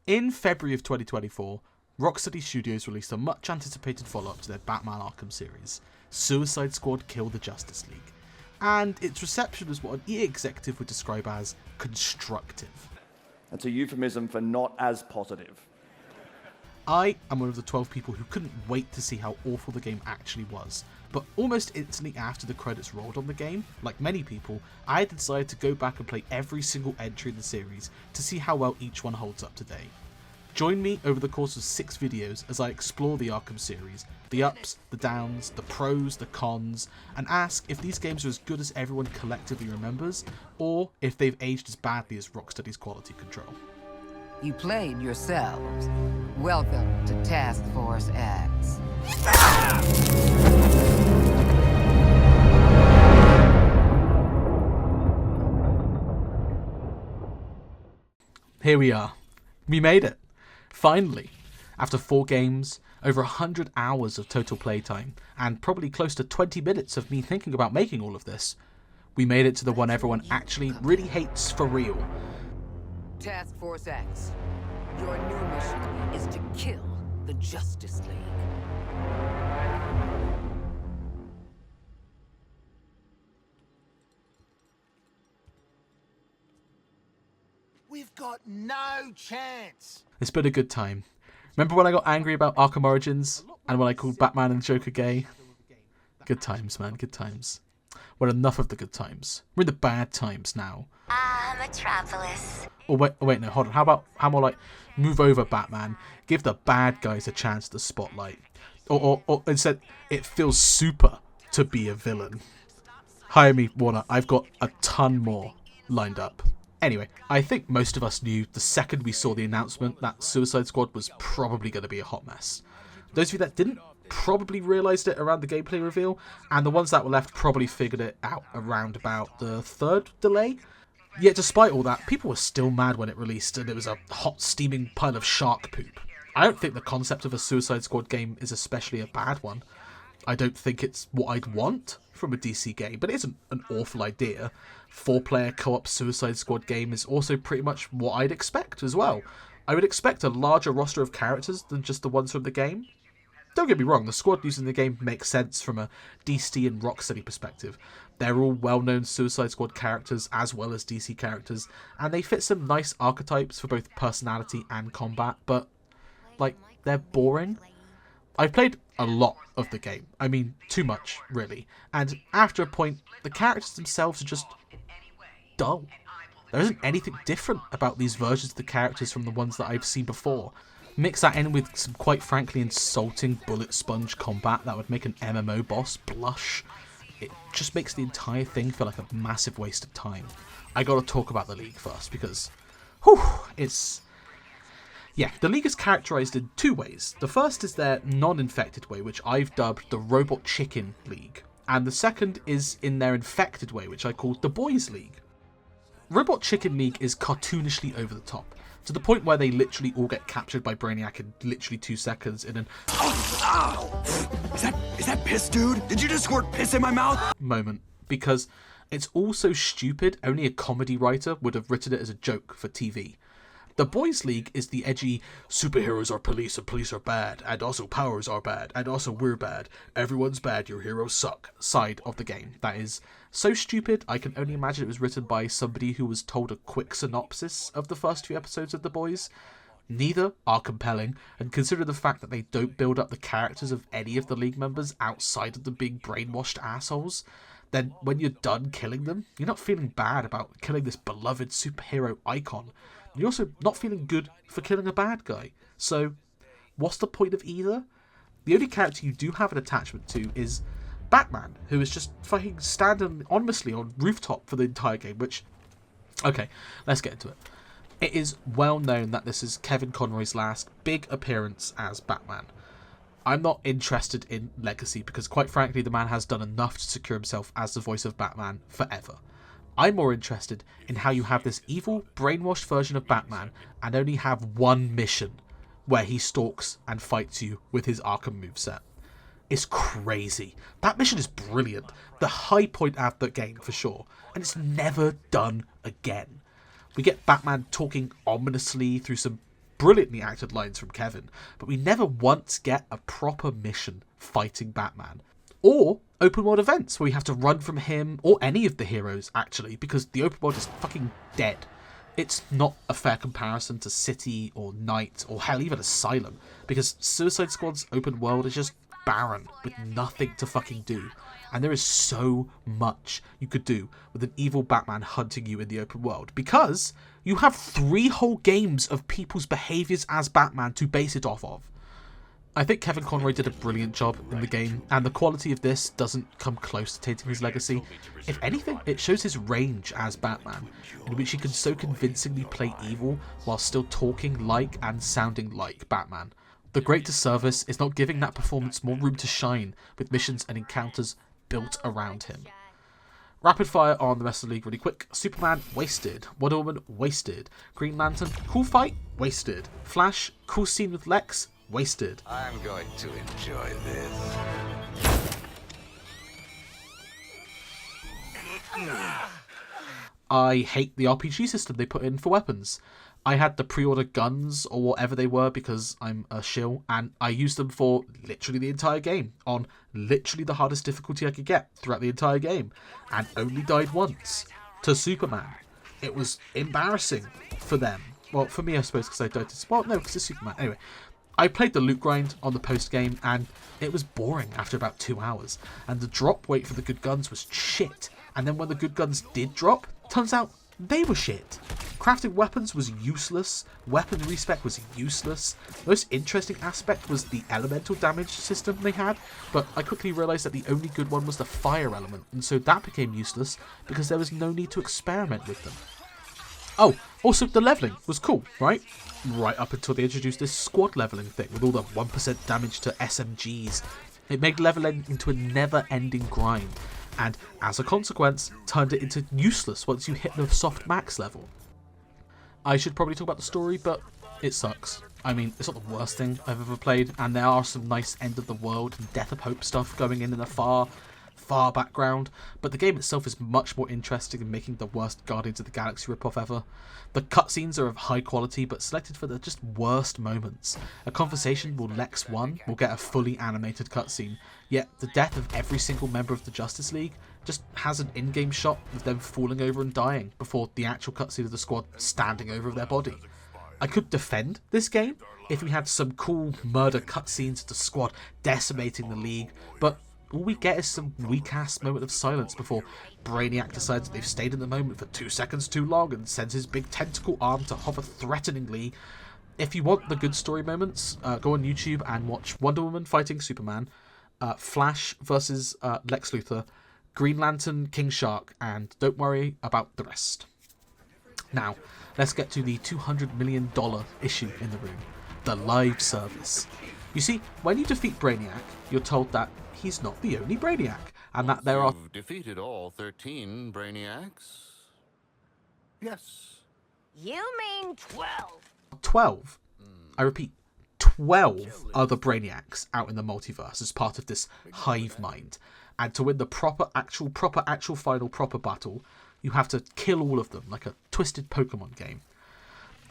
In February of 2024, Rocksteady Studios released a much anticipated follow-up to their Batman Arkham series, Suicide Squad Kill the Justice League, and its reception was what an EA executive would describe as constructive. That's a euphemism for not as positive. I am one of the 12 people who couldn't wait to see how awful the game actually was, but almost instantly after the credits rolled on the game, like many people, I had decided to go back and play every single entry in the series to see how well each one holds up today. Join me over the course of 6 videos as I explore the Arkham series, the ups, the downs, the pros, the cons, and ask if these games are as good as everyone collectively remembers, or if they've aged as badly as Rocksteady's quality control. You played yourselves. Welcome to Task Force X. Here we are. We made it. Finally. After 4 games, over 100 hours of total playtime, and probably close to 20 minutes of me thinking about making all of this, we made it to the one everyone actually really hates for real. Task Force X. Your new mission is to kill the Justice League. We've got no chance. It's been a good time. Remember when I got angry about Arkham Origins, and when I called Batman and Joker gay? Good times, man, good times. Well, enough of the good times. We're in the bad times now. Metropolis. Oh wait, no, hold on. How more like, move over, Batman. Give the bad guys a chance to spotlight. Or instead, it feels super to be a villain. Hire me, Warner. I've got a ton more lined up. Anyway, I think most of us knew the second we saw the announcement that Suicide Squad was probably going to be a hot mess. Those of you that didn't probably realised it around the gameplay reveal, and the ones that were left probably figured it out around about the 3rd delay. Yet despite all that, people were still mad when it released and it was a hot steaming pile of shark poop. I don't think the concept of a Suicide Squad game is especially a bad one. I don't think it's what I'd want from a DC game, but it isn't an awful idea. 4-player co-op Suicide Squad game is also pretty much what I'd expect as well. I would expect a larger roster of characters than just the ones from the game. Don't get me wrong, the squad used in the game makes sense from a DC and Rocksteady perspective. They're all well-known Suicide Squad characters as well as DC characters, and they fit some nice archetypes for both personality and combat, but, like, they're boring. I've played a lot of the game. I mean, too much, really. And after a point, the characters themselves are just dull. There isn't anything different about these versions of the characters from the ones that I've seen before. Mix that in with some quite frankly insulting bullet sponge combat that would make an MMO boss blush. It just makes the entire thing feel like a massive waste of time. I gotta talk about the League first because, the League is characterised in 2 ways. The first is their non-infected way, which I've dubbed the Robot Chicken League. And the second is in their infected way, which I call the Boys League. Robot Chicken League is cartoonishly over the top, to the point where they literally all get captured by Brainiac in literally 2 seconds in an Is that piss, dude? Did you just squirt piss in my mouth? moment, because it's all so stupid only a comedy writer would have written it as a joke for TV. The Boys League is the edgy, superheroes are police and police are bad, and also powers are bad, and also we're bad, everyone's bad, your heroes suck side of the game. That is so stupid, I can only imagine it was written by somebody who was told a quick synopsis of the first few episodes of The Boys. Neither are compelling, and consider the fact that they don't build up the characters of any of the League members outside of them being brainwashed assholes, then when you're done killing them, you're not feeling bad about killing this beloved superhero icon. You're also not feeling good for killing a bad guy. So, what's the point of either? The only character you do have an attachment to is Batman, who is just fucking standing honestly on rooftop for the entire game, which... Okay, let's get into it. It is well known that this is Kevin Conroy's last big appearance as Batman. I'm not interested in legacy because, quite frankly, the man has done enough to secure himself as the voice of Batman forever. I'm more interested in how you have this evil, brainwashed version of Batman and only have one mission where he stalks and fights you with his Arkham moveset. It's crazy. That mission is brilliant. The high point of the game, for sure. And it's never done again. We get Batman talking ominously through some brilliantly acted lines from Kevin, but we never once get a proper mission fighting Batman. Or open world events where you have to run from him, or any of the heroes actually, because the open world is fucking dead. It's not a fair comparison to City or Night or hell even Asylum, because Suicide Squad's open world is just barren with nothing to fucking do. And there is so much you could do with an evil Batman hunting you in the open world, because you have 3 whole games of people's behaviours as Batman to base it off of. I think Kevin Conroy did a brilliant job in the game, and the quality of this doesn't come close to tainting his legacy. If anything, it shows his range as Batman, in which he can so convincingly play evil while still talking like and sounding like Batman. The great disservice is not giving that performance more room to shine with missions and encounters built around him. Rapid fire on the rest of the league really quick. Superman, wasted. Wonder Woman, wasted. Green Lantern, cool fight, wasted. Flash, cool scene with Lex, wasted. I'm going to enjoy this. I hate the RPG system they put in for weapons. I had the pre-order guns or whatever they were because I'm a shill, and I used them for literally the entire game on literally the hardest difficulty I could get throughout the entire game, and only died once to Superman. It was embarrassing for them. Well, for me, I suppose, because I died to... Well, no, because it's Superman. Anyway, I played the loot grind on the post-game, and it was boring after about 2 hours, and the drop rate for the good guns was shit. And then when the good guns did drop, turns out they were shit. Crafting weapons was useless, weapon respec was useless. The most interesting aspect was the elemental damage system they had, but I quickly realised that the only good one was the fire element, and so that became useless because there was no need to experiment with them. Oh, also the levelling was cool, right? Right up until they introduced this squad levelling thing with all the 1% damage to SMGs. It made levelling into a never-ending grind, and as a consequence, turned it into useless once you hit the soft max level. I should probably talk about the story, but it sucks. I mean, it's not the worst thing I've ever played, and there are some nice End of the World and Death of Hope stuff going in the far background, but the game itself is much more interesting in making the worst Guardians of the Galaxy ripoff ever. The cutscenes are of high quality, but selected for the just worst moments. A conversation with Lex 1 will get a fully animated cutscene, yet the death of every single member of the Justice League just has an in-game shot of them falling over and dying before the actual cutscene of the squad standing over their body. I could defend this game if we had some cool murder cutscenes of the squad decimating the League, but all we get is some weak-ass moment of silence before Brainiac decides that they've stayed in the moment for 2 seconds too long and sends his big tentacle arm to hover threateningly. If you want the good story moments, go on YouTube and watch Wonder Woman fighting Superman, Flash versus Lex Luthor, Green Lantern, King Shark, and don't worry about the rest. Now, let's get to the $200 million issue in the room, the live service. You see, when you defeat Brainiac, you're told that he's not the only Brainiac, and that there are... You've defeated all 13 Brainiacs? Yes. You mean 12? 12, I repeat, 12 other Brainiacs out in the multiverse as part of this hive mind. And to win the proper actual final battle, you have to kill all of them, like a twisted Pokemon game.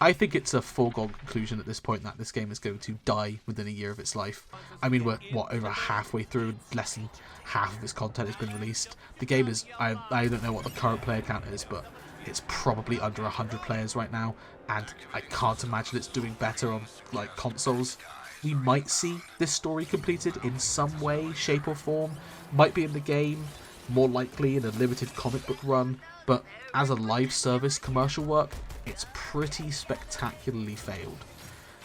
I think it's a foregone conclusion at this point that this game is going to die within a year of its life. I mean, we're, over halfway through, less than half of its content has been released. The game is, I don't know what the current player count is, but it's probably under 100 players right now, and I can't imagine it's doing better on, like, consoles. We might see this story completed in some way, shape or form. Might be in the game, more likely in a limited comic book run, but as a live service commercial work, it's pretty spectacularly failed.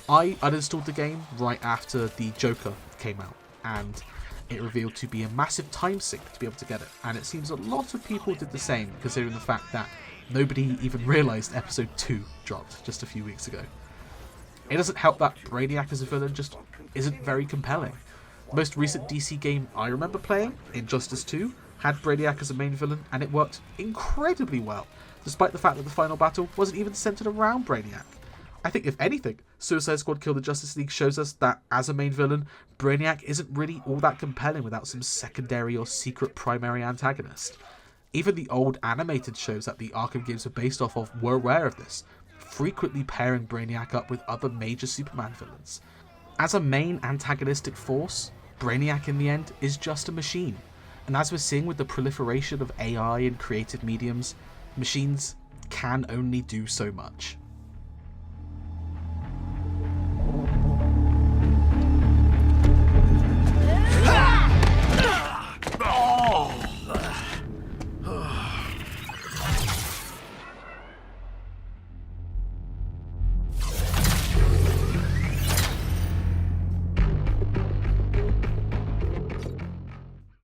I uninstalled the game right after the Joker came out, and it revealed to be a massive time sink to be able to get it, and it seems a lot of people did the same, considering the fact that nobody even realised episode 2 dropped just a few weeks ago. It doesn't help that Brainiac as a villain just isn't very compelling. The most recent DC game I remember playing, Injustice 2, had Brainiac as a main villain, and it worked incredibly well, despite the fact that the final battle wasn't even centered around Brainiac. I think, if anything, Suicide Squad Kill the Justice League shows us that, as a main villain, Brainiac isn't really all that compelling without some secondary or secret primary antagonist. Even the old animated shows that the Arkham games are based off of were aware of this. frequently pairing Brainiac up with other major Superman villains. As a main antagonistic force, Brainiac in the end is just a machine, and as we're seeing with the proliferation of AI in creative mediums, machines can only do so much.